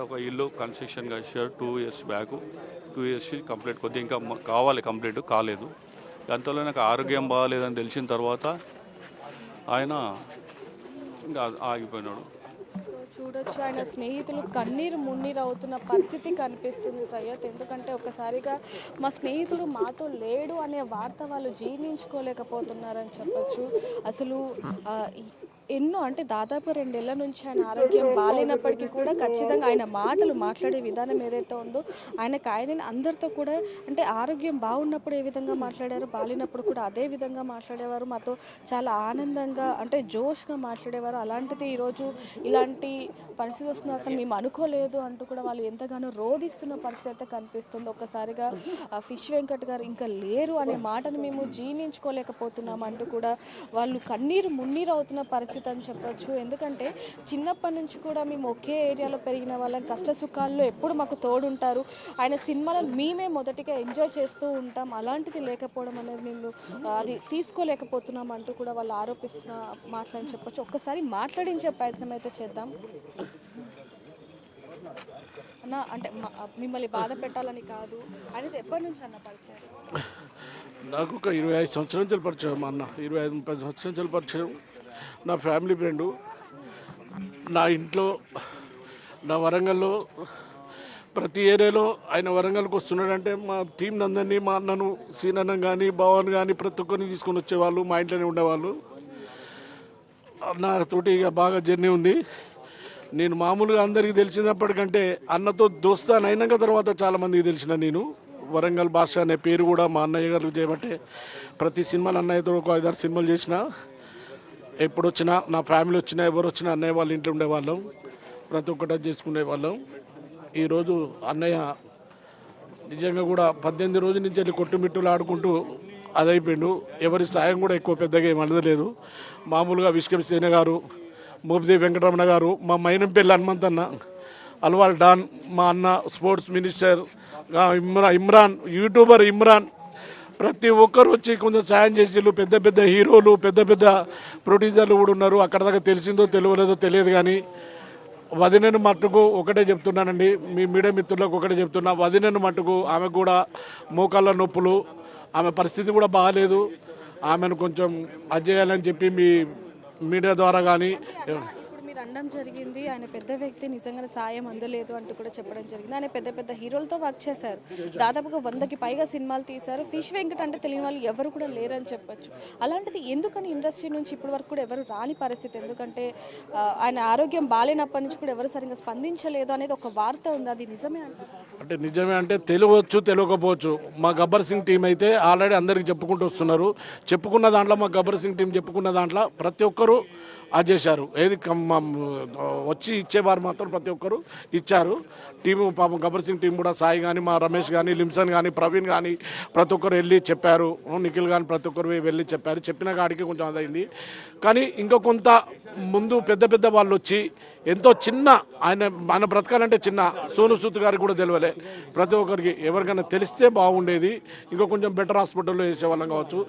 ఒక ఇల్లు కన్స్ట్రక్షన్ చేశారు 2 years బ్యాక్. 2 years కంప్లీట్, కొద్దిగా ఇంకా కావాలి, కంప్లీట్ కాలేదు. అంతలో నాకు ఆరోగ్యం బాగాలేదని తెలిసిన తర్వాత ఆయన ఇంకా ఆగిపోయినాడు. చూడొచ్చు ఆయన స్నేహితులు కన్నీరు మున్నీరు అవుతున్న పరిస్థితి కనిపిస్తుంది సయ్యద్. ఎందుకంటే ఒక్కసారిగా మా స్నేహితుడు మాతో లేడు అనే వార్త వాళ్ళు జీర్ణించుకోలేకపోతున్నారని చెప్పొచ్చు. అసలు ఎన్నో అంటే దాదాపు 2 ఏళ్ల నుంచి ఆయన ఆరోగ్యం బాగాలేనప్పటికీ కూడా ఖచ్చితంగా ఆయన మాట్లాడే విధానం ఏదైతే ఉందో ఆయన అందరితో కూడా అంటే ఆరోగ్యం బాగున్నప్పుడు ఏ విధంగా మాట్లాడారో, బాగాలేనప్పుడు కూడా అదే విధంగా మాట్లాడేవారు. మాతో చాలా ఆనందంగా అంటే జోష్గా మాట్లాడేవారు. అలాంటిది ఈరోజు ఇలాంటి పరిస్థితి వస్తుంది అసలు మేము అనుకోలేదు అంటూ కూడా వాళ్ళు ఎంతగానో రోధిస్తున్న పరిస్థితి అయితే కనిపిస్తుంది. ఒక్కసారిగా ఫిష్ వెంకట్ గారు ఇంకా లేరు అనే మాటను మేము జీర్ణించుకోలేకపోతున్నాం అంటూ కూడా వాళ్ళు కన్నీరు మున్నీరు అవుతున్న పరిస్థితి అని చెప్పొచ్చు. ఎందుకంటే చిన్నప్పటి నుంచి కూడా మేము ఒకే ఏరియాలో పెరిగిన వాళ్ళం, కష్ట సుఖాల్లో ఎప్పుడు మాకు తోడుంటారు. ఆయన సినిమాలను మేమే మొదటిగా ఎంజాయ్ చేస్తూ ఉంటాం. అలాంటిది లేకపోవడం అనేది మేము అది తీసుకోలేకపోతున్నాం అంటూ కూడా వాళ్ళు ఆరోపిస్తున్న మాటలని చెప్పొచ్చు. ఒక్కసారి మాట్లాడించే ప్రయత్నం అయితే చేద్దాం అన్న. అంటే మిమ్మల్ని బాధ పెట్టాలని కాదు, అనేది ఎప్పటి నుంచి అన్న పరిచయం? నాకు ఒక 25 సంవత్సరాల నుంచి పరిచయం. మా అన్న 25-30 సంవత్సరాల నుంచి పరిచయం. నా ఫ్యామిలీ ఫ్రెండు. నా ఇంట్లో, నా వరంగల్లో ప్రతి ఏరియాలో ఆయన వరంగల్కి వస్తున్నాడంటే మా టీం అందరినీ, మా అన్నను, సీనన్న కానీ, భవన్ కానీ ప్రతి ఒక్కరిని తీసుకొని వచ్చేవాళ్ళు. మా ఇంట్లోనే ఉండేవాళ్ళు. నాతోటి ఇక బాగా జర్నీ ఉంది. నేను మామూలుగా అందరికీ తెలిసినప్పటికంటే అన్నతో దోస్తాను అయినాక తర్వాత చాలామందికి తెలిసిన నేను. వరంగల్ భాష అనే పేరు కూడా మా అన్నయ్య గారు చేయబట్టే ప్రతి సినిమాలు అన్నయ్యతో ఒక 5-6 సినిమాలు చేసిన. ఎప్పుడు వచ్చినా, నా ఫ్యామిలీ వచ్చినా, ఎవరు వచ్చినా అన్నయ్య వాళ్ళ ఇంట్లో ఉండేవాళ్ళం. ప్రతి ఒక్కటి చేసుకునే వాళ్ళం. ఈరోజు అన్నయ్య నిజంగా కూడా 18 రోజుల నుంచి వెళ్ళి కొట్టుమిట్టులు ఆడుకుంటూ అదైపోయిండు. ఎవరి సాయం కూడా ఎక్కువ పెద్దగా ఏం అందలేదు. మామూలుగా విష్కప్ సేన గారు, మోపిదేవి వెంకటరమణ గారు, మా మైనంపల్లి హనుమంతన్న, అల్వాల్ డాన్, మా అన్న sports minister Imran, YouTuber Imran, ప్రతి ఒక్కరు వచ్చి కొంచెం సాయం చేసేళ్ళు. పెద్ద పెద్ద హీరోలు, పెద్ద పెద్ద ప్రొడ్యూసర్లు కూడా ఉన్నారు. అక్కడ దాకా తెలిసిందో తెలియలేదో తెలియదు కానీ వదినను మట్టుకు ఒకటే చెప్తున్నానండి, మీ మీడియా మిత్రులకు ఒకటే చెప్తున్నా, వదినను మట్టుకు ఆమెకు కూడా మోకాళ్ళ నొప్పులు, ఆమె పరిస్థితి కూడా బాగాలేదు. ఆమెను కొంచెం అది చేయాలని చెప్పి మీ మీడియా ద్వారా కానీ మీరు అనడం జరిగింది. ఆయన పెద్ద వ్యక్తి, నిజంగా సాయం అందలేదు అంటూ కూడా చెప్పడం జరిగింది. ఆయన పెద్ద పెద్ద హీరోలతో వర్క్ చేశారు, దాదాపుగా 100కి పైగా సినిమాలు తీశారు. ఫిష్ వెంకట్ అంటే తెలియని వాళ్ళు ఎవరు కూడా లేరని చెప్పొచ్చు. అలాంటిది ఎందుకని ఇండస్ట్రీ నుంచి ఇప్పటి వరకు కూడా ఎవరు రాని పరిస్థితి? ఎందుకంటే ఆయన ఆరోగ్యం బాగాలేనప్పటి నుంచి కూడా ఎవరు సరిగ్గా స్పందించలేదు అనేది ఒక వార్త ఉంది. అది నిజమే అంటే నిజమే అంటే తెలియవచ్చు, తెలియకపోవచ్చు. మా గబ్బర్ సింగ్ టీం అయితే ఆల్రెడీ అందరికి చెప్పుకుంటూ వస్తున్నారు. చెప్పుకున్న దాంట్లో, మా గబ్బర్ సింగ్ టీం చెప్పుకున్న దాంట్లో ప్రతి ఒక్కరూ అది చేశారు. ఏది వచ్చి ఇచ్చేవారు మాత్రం ప్రతి ఒక్కరు ఇచ్చారు. టీము పాపం గబ్బర్ సింగ్ టీం కూడా సాయి కానీ, మా రమేష్ కానీ, లిమ్సన్ కానీ, ప్రవీణ్ కానీ ప్రతి ఒక్కరు వెళ్ళి చెప్పారు. నిఖిల్ కానీ ప్రతి ఒక్కరు వెళ్ళి చెప్పారు. చెప్పిన కాడికి కొంచెం అదైంది. కానీ ఇంకా కొంత ముందు పెద్ద పెద్ద వాళ్ళు వచ్చి ఎంతో చిన్న ఆయన బ్రతకాలంటే చిన్న సోను సూద్ గారికి కూడా తెలియలే. ప్రతి ఒక్కరికి ఎవరికైనా తెలిస్తే బాగుండేది, ఇంకా కొంచెం బెటర్ హాస్పిటల్లో వేసేవాళ్ళం కావచ్చు.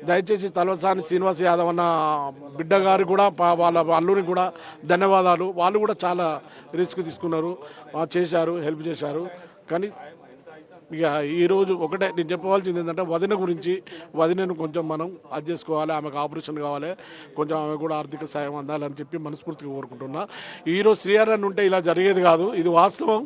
దయచేసి తలసాని శ్రీనివాస్ యాదవ్ అన్న బిడ్డ గారు కూడా వాళ్ళ అల్లుని కూడా ధన్యవాదాలు. వాళ్ళు కూడా చాలా రిస్క్ తీసుకున్నారు, చేశారు, హెల్ప్ చేశారు. కానీ ఇక ఈరోజు ఒకటే నేను చెప్పవలసింది ఏంటంటే వదిన గురించి, వదినను కొంచెం మనం అది చేసుకోవాలి, ఆమెకు ఆపరేషన్ కావాలి, కొంచెం ఆమె కూడా ఆర్థిక సాయం అందాలని చెప్పి మనస్ఫూర్తిగా కోరుకుంటున్నా. ఈరోజు శ్రీహరన్ ఉంటే ఇలా జరిగేది కాదు, ఇది వాస్తవం.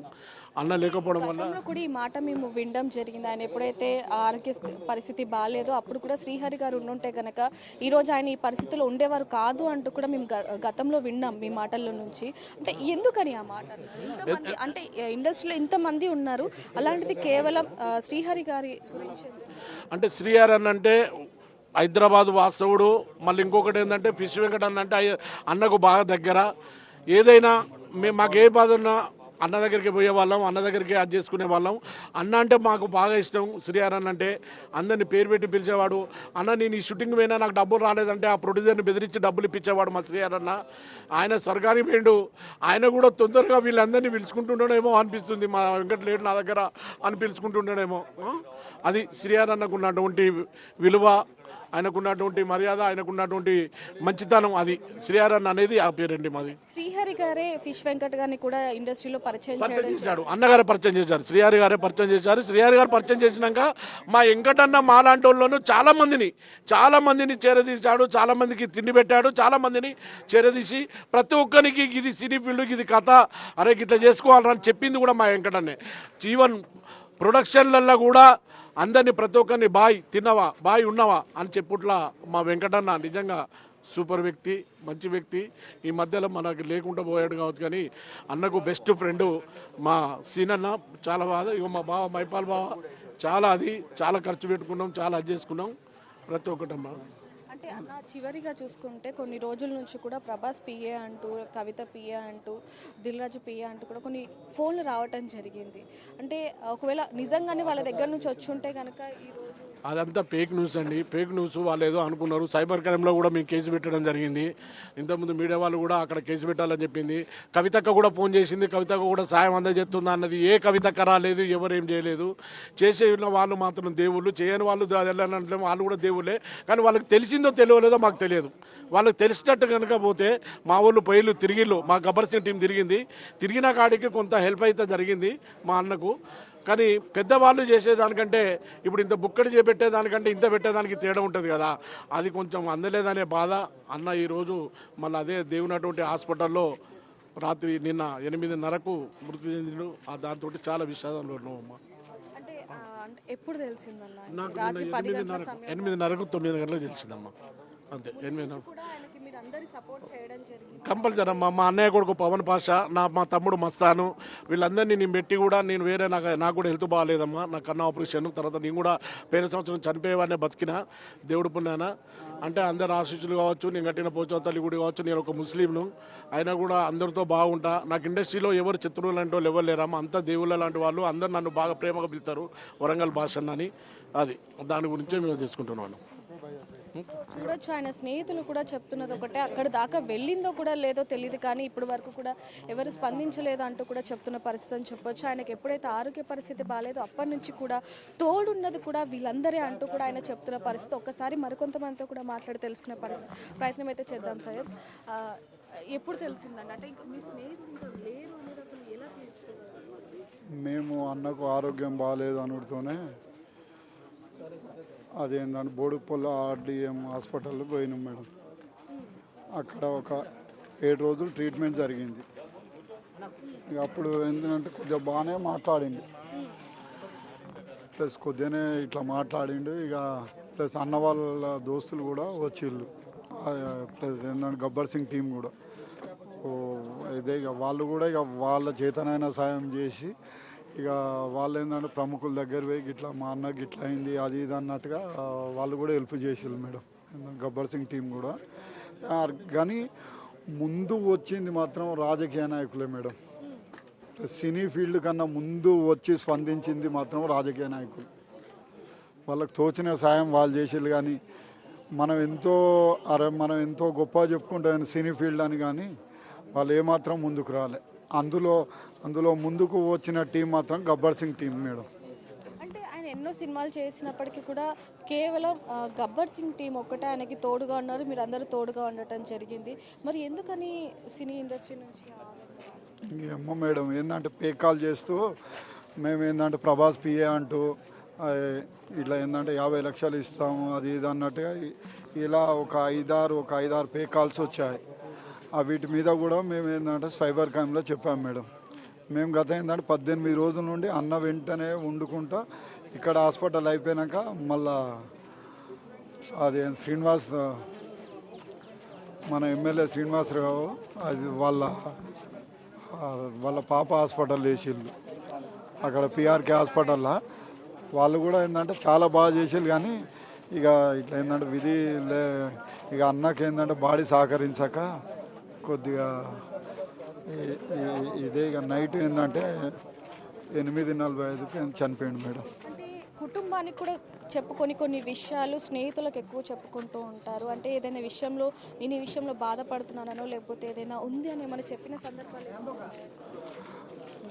అన్న లేకపోవడం వల్ల గతంలో కూడా ఈ మాట మేము వినడం జరిగింది. ఆయన ఎప్పుడైతే ఆరోగ్య పరిస్థితి బాగాలేదో అప్పుడు కూడా శ్రీహరి గారు ఉండుంటే కనుక ఈరోజు ఆయన ఈ పరిస్థితిలో ఉండేవారు కాదు అంటూ కూడా మేము గతంలో విన్నాం మీ మాటల్లో నుంచి. అంటే ఎందుకని ఆ మాట? ఇంతమంది అంటే ఇండస్ట్రీలో ఇంతమంది ఉన్నారు, అలాంటిది కేవలం శ్రీహరి గారి గురించి అంటే శ్రీహరన్ అంటే హైదరాబాద్ వాస్తవుడు. మళ్ళీ ఇంకొకటి ఏంటంటే ఫిష్ వెంకట అంటే అన్నకు బాగా దగ్గర. ఏదైనా మాకు ఏ బాధ ఉన్నా అన్న దగ్గరికి పోయేవాళ్ళం, అన్న దగ్గరికి అది చేసుకునే వాళ్ళం. అన్న అంటే మాకు బాగా ఇష్టం. శ్రీహరన్ అంటే అందరిని పేరు పెట్టి పిలిచేవాడు. అన్న నేను ఈ షూటింగ్ పోయినా నాకు డబ్బులు రాలేదంటే ఆ ప్రొడ్యూసర్ని బెదిరించి డబ్బులు ఇప్పించేవాడు మా శ్రీహరన్న. ఆయన స్వర్గానికి పోయిండు. ఆయన కూడా తొందరగా వీళ్ళందరినీ పిలుచుకుంటుండేమో అనిపిస్తుంది, మా వెంకట లేడు నా దగ్గర అని పిలుచుకుంటుండేమో. అది శ్రీహరన్నకు ఉన్నటువంటి విలువ, ఆయనకున్నటువంటి మర్యాద, ఆయనకున్నటువంటి మంచితనం. అది శ్రీహరన్ అనేది ఆ పేరండి మాది. శ్రీహరి గారే ఫిష్ వెంకట్ గారిని కూడా ఇండస్ట్రీలో పరిచయం చేశాడు. అన్నగారే పరిచయం చేశారు, శ్రీహరి గారే పరిచయం చేశారు. శ్రీహరి గారు పరిచయం చేసినాక మా వెంకటన్న మాలాంటి వాళ్ళను చాలా మందిని చేరదీశాడు, చాలా మందికి తిండి పెట్టాడు, చాలా మందిని చేరదీసి ప్రతి ఒక్కరికి ఇది సినీ ఫీల్డ్, ఇది కథ, అరే ఇట్లా చేసుకోవాలని చెప్పింది కూడా మా వెంకటన్నే. ఈవెన్ ప్రొడక్షన్లలో కూడా అందరినీ ప్రతి ఒక్కరిని బాయ్ తిన్నవా, బాయ్ ఉన్నవా అని చెప్పుట్లా మా వెంకటన్న నిజంగా సూపర్ వ్యక్తి, మంచి వ్యక్తి. ఈ మధ్యలో మనకు లేకుండా పోయాడు కావచ్చు, కానీ అన్నకు బెస్ట్ ఫ్రెండు మా సీనన్న. చాలా బాధ. ఇక మా బావ మైపాల్ బావ చాలా ఖర్చు పెట్టుకున్నాం, చాలా అది చేసుకున్నాం ప్రతి ఒక్కటమ్మా. అంటే అన్న చివరిగా చూసుకుంటే కొన్ని రోజుల నుంచి కూడా ప్రభాస్ పిఏ అంటూ, కవిత పిఏ అంటూ, దిల్ రాజు పిఏ అంటూ కూడా కొన్ని ఫోన్లు రావటం జరిగింది. అంటే ఒకవేళ నిజంగానే వాళ్ళ దగ్గర నుంచి వచ్చి ఉంటే కనుక ఈరోజు అదంతా ఫేక్ న్యూస్ అండి. ఫేక్ న్యూస్ వాళ్ళు ఏదో అనుకున్నారు. సైబర్ క్రైమ్లో కూడా మేము కేసు పెట్టడం జరిగింది. ఇంతకుముందు మీడియా వాళ్ళు కూడా అక్కడ కేసు పెట్టాలని చెప్పింది. కవితక్క కూడా ఫోన్ చేసింది, కవితక్క కూడా సాయం అందజేస్తుందా అన్నది. ఏ కవితక్క రాలేదు, ఎవరేం చేయలేదు. చేసే వాళ్ళు మాత్రం దేవుళ్ళు, చేయని వాళ్ళు అంటే వాళ్ళు కూడా దేవుళ్ళే. కానీ వాళ్ళకి తెలిసిందో తెలియలేదో మాకు తెలియదు. వాళ్ళకి తెలిసినట్టు కనుక పోతే మా వాళ్ళు పొయ్యిలు తిరిగిళ్ళు, మా గబ్బర్ సింగ్ టీం తిరిగిన కాడికి కొంత హెల్ప్ అయితే జరిగింది మా అన్నకు. కానీ పెద్దవాళ్ళు చేసేదానికంటే ఇప్పుడు ఇంత బుక్కడి చేపెట్టేదానికంటే ఇంత పెట్టేదానికి తేడా ఉంటుంది కదా, అది కొంచెం అందలేదనే బాధ. అన్న ఈరోజు మళ్ళీ అదే దేవునటువంటి హాస్పిటల్లో రాత్రి నిన్న 8:30కు మృతి చెందిండు. దాంతో చాలా విషాదంలో ఉన్నామమ్మా. అంటే ఎప్పుడు తెలిసిందన్న? నాకు రాత్రి 8:30కు 9 గంటలకు తెలిసిందమ్మా. అంతే, 8:30 కూడా ఆయనకి మీరు అందరి సపోర్ట్ చేయడం జరిగింది. కంపల్సరీ అమ్మా. మా అన్నయ్య కొడుకు పవన్ పాషా, మా తమ్ముడు మస్తాను, వీళ్ళందరినీ నేను పెట్టి కూడా నేను వేరే నాకు కూడా హెల్త్ బాగాలేదమ్మా. నా కన్నా ఆపరేషన్ తర్వాత నేను కూడా పోయిన సంవత్సరం చనిపోయేవాడినే బతికిన దేవుడు పుణ్యాన. అంటే అందరు ఆశీస్సులు కావచ్చు, నేను కట్టిన పోచవతల్లి గుడి కావచ్చు, నేను ఒక ముస్లింను అయినా కూడా అందరితో బాగుంటా. నాకు ఇండస్ట్రీలో ఎవరు శత్రువులు లాంటి వాళ్ళు ఎవరు లేరమ్మా, అంతా దేవుళ్ళ లాంటి వాళ్ళు. అందరు నన్ను బాగా ప్రేమగా పిలుస్తారు వరంగల్ భాష అని. అది దాని గురించే మేము చేసుకుంటున్నాను. చూడొచ్చు, ఆయన స్నేహితులు కూడా చెప్తున్నది ఒకటే, అక్కడ దాకా వెళ్ళిందో కూడా లేదో తెలియదు, కానీ ఇప్పటి వరకు కూడా ఎవరు స్పందించలేదు అంటూ కూడా చెప్తున్న పరిస్థితి అని చెప్పొచ్చు. ఆయనకి ఎప్పుడైతే ఆరోగ్య పరిస్థితి బాగాలేదో అప్పటి నుంచి కూడా తోడున్నది కూడా వీళ్ళందరే అంటూ కూడా ఆయన చెప్తున్న పరిస్థితి. ఒక్కసారి మరికొంతమందితో కూడా మాట్లాడి తెలుసుకునే ప్రయత్నం అయితే చేద్దాం. సయ్యద్, ఎప్పుడు తెలిసిందండి? అంటే మీ స్నేహితులు లేరు అనేది అసలు ఎలా తెలుసుకున్నారు? మేము అన్నకు ఆరోగ్యం బాగాలేదు అనుడితోనే అదేంటంటే బోడుపల్లి ఆర్డిఎం హాస్పిటల్లో పోయినాం మేడం. అక్కడ ఒక 7 రోజులు ట్రీట్మెంట్ జరిగింది. ఇక అప్పుడు ఏంటంటే కొద్దిగా బాగానే మాట్లాడిండు, ప్లస్ కొద్దిగానే ఇట్లా మాట్లాడిండు. ఇక ప్లస్ అన్న వాళ్ళ దోస్తులు కూడా వచ్చిళ్ళు, ప్లస్ ఏంటంటే గబ్బర్ సింగ్ టీం కూడా. ఇదే ఇక వాళ్ళు కూడా ఇక వాళ్ళ చేతనైనా సాయం చేసి ఇక వాళ్ళు ఏంటంటే ప్రముఖుల దగ్గర పోయి ఇట్లా మా అన్నకి ఇట్లా అయింది అది ఇది అన్నట్టుగా వాళ్ళు కూడా హెల్ప్ చేసారు మేడం, గబ్బర్ సింగ్ టీం కూడా. కానీ ముందు వచ్చింది మాత్రం రాజకీయ నాయకులే మేడం. సినీ ఫీల్డ్ కన్నా ముందు వచ్చి స్పందించింది మాత్రం రాజకీయ నాయకులు. వాళ్ళకి తోచిన సాయం వాళ్ళు చేసేది. కానీ మనం ఎంతో గొప్ప చెప్పుకుంటాం సినీ ఫీల్డ్ అని, కానీ వాళ్ళు ఏమాత్రం ముందుకు రాలే. అందులో ముందుకు వచ్చిన టీం మాత్రం గబ్బర్ సింగ్ టీం మేడం. అంటే ఆయన ఎన్నో సినిమాలు చేసినప్పటికీ కూడా కేవలం గబ్బర్ సింగ్ టీం ఒక్కటే ఆయనకి తోడుగా ఉన్నారు, మీరు అందరూ తోడుగా ఉండటం జరిగింది. మరి ఎందుకని సినీ ఇండస్ట్రీ నుంచి ఏమో మేడం, ఏంటంటే పేకాల్ చేస్తూ మేము ఏంటంటే ప్రభాస్ పిఏ అంటూ ఇట్లా ఏంటంటే 50 లక్షలు ఇస్తాము అది ఇది అన్నట్టుగా ఇలా ఒక ఐదారు పేకాల్స్ వచ్చాయి. వీటి మీద కూడా మేము ఏంటంటే సైబర్ క్రైమ్లో చెప్పాము మేడం. మేము గత ఏంటంటే 18 రోజుల నుండి అన్న వెంటనే వండుకుంటా ఇక్కడ హాస్పిటల్ అయిపోయాక మళ్ళా అది శ్రీనివాస్ మన ఎమ్మెల్యే శ్రీనివాసరావు అది వాళ్ళ పాప హాస్పిటల్ వేసిళ్ళు అక్కడ పిఆర్కే హాస్పిటల్లో. వాళ్ళు కూడా ఏంటంటే చాలా బాగా చేసేది, కానీ ఇక ఇట్లా ఏంటంటే విధి ఇక అన్నకి ఏంటంటే బాడీ సహకరించాక కొద్దిగా ఇదే ఇక నైట్ ఏంటంటే 8:45కి చనిపోయాడు మేడం. అంటే కుటుంబానికి కూడా చెప్పుకొని కొన్ని విషయాలు స్నేహితులకు ఎక్కువ చెప్పుకుంటూ ఉంటారు. అంటే ఏదైనా విషయంలో నేను ఈ విషయంలో బాధపడుతున్నానో లేకపోతే ఏదైనా ఉంది అని ఏమైనా చెప్పిన సందర్భాలు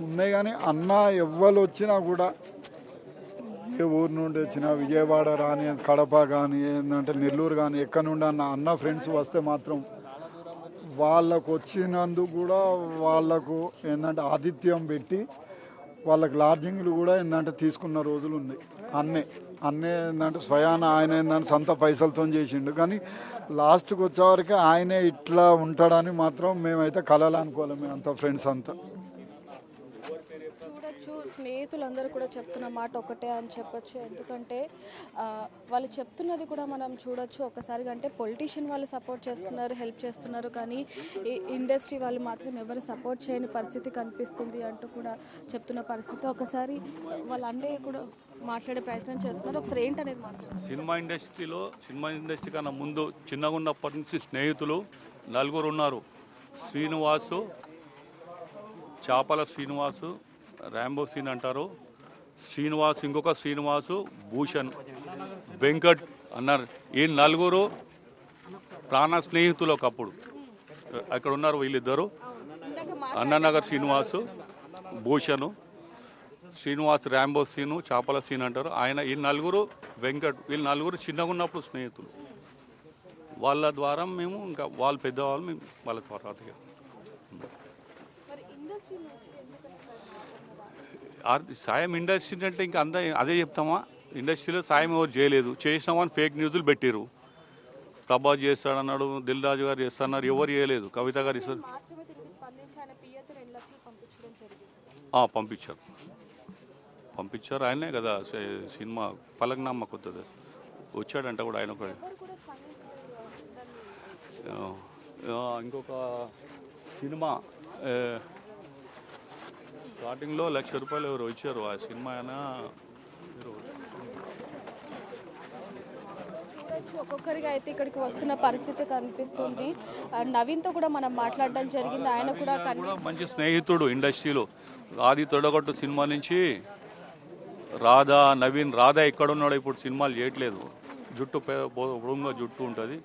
ఉన్నాయి, కానీ అన్న ఎవ్వరు వచ్చినా కూడా ఏ ఊరు నుండి వచ్చినా విజయవాడ కానీ కడప కానీ ఏంటంటే నెల్లూరు కానీ ఎక్కడి నుండి అన్న ఫ్రెండ్స్ వస్తే మాత్రం వాళ్ళకు వచ్చినందుకు కూడా వాళ్ళకు ఏంటంటే ఆతిథ్యం పెట్టి వాళ్ళకి లాడ్జింగ్లు కూడా ఏంటంటే తీసుకున్న రోజులు ఉన్నాయి. అన్నే ఏంటంటే స్వయాన ఆయన ఏంటంటే సొంత పైసలతో చేసిండు, కానీ లాస్ట్కి వచ్చేవరకు ఆయనే ఇట్లా ఉంటాడని మాత్రం మేమైతే కలలు అనుకోవాలి. మేమంతా ఫ్రెండ్స్ అంతా చూడొచ్చు. స్నేహితులందరూ కూడా చెప్తున్న మాట ఒకటే అని చెప్పొచ్చు. ఎందుకంటే వాళ్ళు చెప్తున్నది కూడా మనం చూడొచ్చు ఒకసారిగా. అంటే పొలిటీషియన్ వాళ్ళు సపోర్ట్ చేస్తున్నారు, హెల్ప్ చేస్తున్నారు, కానీ ఇండస్ట్రీ వాళ్ళు మాత్రం ఎవరు సపోర్ట్ చేయని పరిస్థితి కనిపిస్తుంది అంటూ కూడా చెప్తున్న పరిస్థితి. ఒకసారి వాళ్ళ అన్నయ్య కూడా మాట్లాడే ప్రయత్నం చేస్తున్నారు. ఒకసారి ఏంటనేది మాట్లాడుతున్నారు. సినిమా ఇండస్ట్రీ కన్నా ముందు చిన్నగా ఉన్నప్పటి నుంచి స్నేహితులు 4 ఉన్నారు. శ్రీనివాసు, చాపల శ్రీనివాసు, ర్యాంబో సీన్ అంటారు, శ్రీనివాస్, ఇంకొక శ్రీనివాసు, భూషణ్, వెంకట్ అన్నారు. ఈ 4 ప్రాణ స్నేహితులు ఒకప్పుడు. అక్కడ ఉన్నారు వీళ్ళిద్దరు, అన్ననగర్ శ్రీనివాసు, భూషణ్, శ్రీనివాస్, ర్యాంబో సీను, చాపల సీన్ అంటారు ఆయన. ఈ 4 వెంకట్, వీళ్ళు 4 చిన్నగా ఉన్నప్పుడు స్నేహితులు. వాళ్ళ ద్వారా మేము ఇంకా వాళ్ళు పెద్దవాళ్ళు, మేము వాళ్ళ తర్వాత సాయం ఇండస్ట్రీ అంటే ఇంకా అదే చెప్తామా. ఇండస్ట్రీలో సాయం ఎవరు చేయలేదు, చేసినామని ఫేక్ న్యూస్లు పెట్టారు. ప్రభాస్ చేస్తాడన్నాడు, దిల్ రాజు గారు చేస్తున్నారు, ఎవరు చేయలేదు. కవిత గారు ఇస్తారు, పంపించారు ఆయనే కదా. సినిమా పలక్నామా కొత్తది వచ్చాడంట కూడా ఆయన ఒకటి. ఇంకొక సినిమా స్టార్టింగ్లో ₹1,00,000 ఎవరు వచ్చారు. ఆ సినిమా అయినా ఒక్కొక్కరిగా అయితే ఇక్కడికి వస్తున్న పరిస్థితి కనిపిస్తుంది. నవీన్తో కూడా మనం మాట్లాడడం జరిగింది. ఆయన కూడా మంచి స్నేహితుడు ఇండస్ట్రీలో. ఆది తొడగొట్టు సినిమా నుంచి నవీన్ రాధా ఎక్కడున్నాడో ఇప్పుడు సినిమాలు చేయట్లేదు. జుట్టు పొడుగుగా జుట్టు ఉంటుంది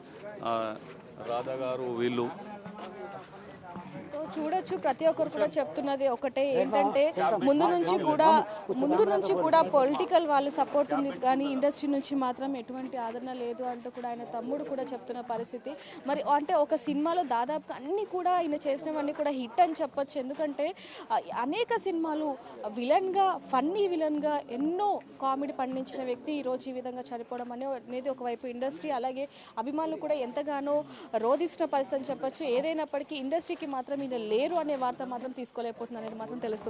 రాధా గారు. వీళ్ళు చూడొచ్చు. ప్రతి ఒక్కరు కూడా చెప్తున్నది ఒకటే, ఏంటంటే ముందు నుంచి కూడా పొలిటికల్ వాళ్ళు సపోర్ట్ ఉంది, కానీ ఇండస్ట్రీ నుంచి మాత్రం ఎటువంటి ఆదరణ లేదు అంటూ కూడా ఆయన తమ్ముడు కూడా చెప్తున్న పరిస్థితి. మరి అంటే ఒక సినిమాలో దాదాపు అన్ని కూడా ఆయన చేసినవన్నీ కూడా హిట్ అని చెప్పొచ్చు. ఎందుకంటే అనేక సినిమాలు విలన్గా, ఫన్నీ విలన్గా ఎన్నో కామెడీ పండించిన వ్యక్తి ఈరోజు ఈ విధంగా చనిపోవడం అనేది ఒకవైపు ఇండస్ట్రీ అలాగే అభిమానులు కూడా ఎంతగానో రోధిస్తున్న పరిస్థితి అని చెప్పొచ్చు. ఏదైనప్పటికీ ఇండస్ట్రీకి మాత్రం ఈయన లేరు అనే వార్త మాత్రం తీసుకోలేకపోతుంది అనేది మాత్రం తెలుస్తుంది.